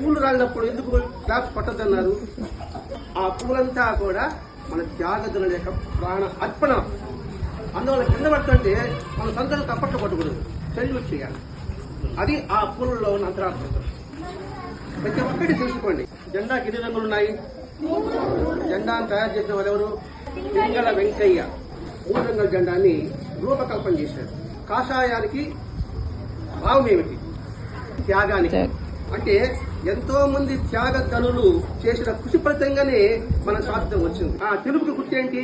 పూలు రాలినప్పుడు ఎందుకు క్లాప్స్ పట్టద్దన్నారు? ఆ పూలంతా కూడా మన త్యాగదుల యొక్క ప్రాణ అర్పణ. అందువల్ల కింద పడుతుంటే మన సంతలు తప్పట్లు పట్టకూడదు, సెల్యూట్ చేయాలి. అది ఆ పూలలో ఉన్న అంతరార్థం. ప్రతి ఒక్కటి తెలుసుకోండి. జెండాకి ఎన్ని రంగులు ఉన్నాయి? జెండాను తయారు చేసిన వారు ఎవరు? పింగళ వెంకయ్య 3 రంగుల జెండాన్ని రూపకల్పన చేశారు. కాషాయానికి భావం ఏమిటి? త్యాగానికి. అంటే ఎంతో మంది త్యాగ గనులు చేసిన కృషి ఫలితంగానే మన స్వాతంత్రం వచ్చింది. ఆ తెలుగుకి గుర్తు ఏంటి?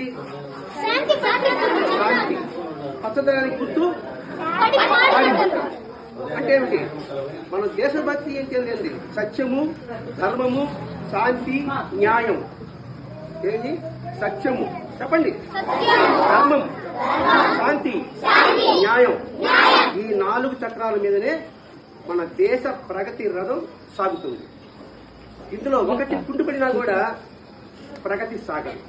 శాంతి. పచ్చదనానికి గుర్తు అంటే ఏమిటి? మన దేశభక్తి ఏంటి అనేది సత్యము, ధర్మము, శాంతి, న్యాయం. ఏంటి? సత్యము చెప్పండి, ధర్మం, శాంతి, న్యాయం. ఈ 4 చక్రాల మీదనే మన దేశ ప్రగతి రథం సాగుతుంది. ఇందులో ఒకటి కుంటుపడినా కూడా ప్రగతి సాగదు.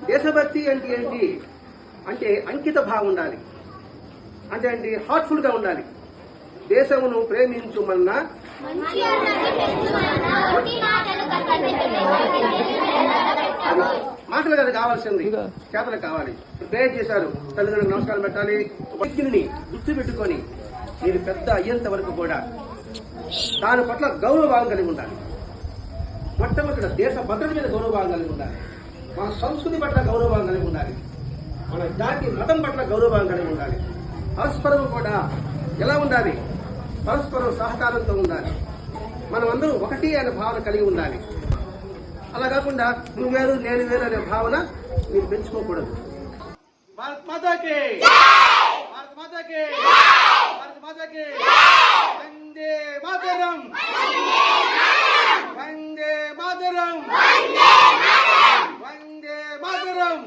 దేశభక్తి అంటే ఏంటి? అంటే అంకిత భావం ఉండాలి. అంటే ఏంటి? హార్ట్ఫుల్ గా ఉండాలి. దేశమును ప్రేమించుమన్నా మాటలు కదా కావాల్సింది, చేతలు కావాలి. ప్రేయర్ చేశారు, తల్లిదండ్రులకు నమస్కారం పెట్టాలి. వ్యక్తిని గుర్తు పెట్టుకొని మీరు పెద్ద అయ్యేంత వరకు కూడా దాని పట్ల గౌరవభావం కలిగి ఉండాలి. మొట్టమొదటి దేశ భద్రత మీద గౌరవభావం కలిగి ఉండాలి. మన సంస్కృతి పట్ల గౌరవభావం కలిగి ఉండాలి. మన జాతి మతం పట్ల గౌరవభావం కలిగి ఉండాలి. పరస్పరం కూడా ఎలా ఉండాలి? పరస్పరం సహకారంతో ఉండాలి. మనం అందరూ ఒకటి అనే భావన కలిగి ఉండాలి. అలా కాకుండా నువ్వు వేరు నేను వేరు అనే భావన మీరు పెంచుకోకూడదు. భారత్ మాతాకి, భారత్ మాతాకి, భారత్ మాతాకి. వందే మాతరం, వందే మాతరం, వందే మాతరం.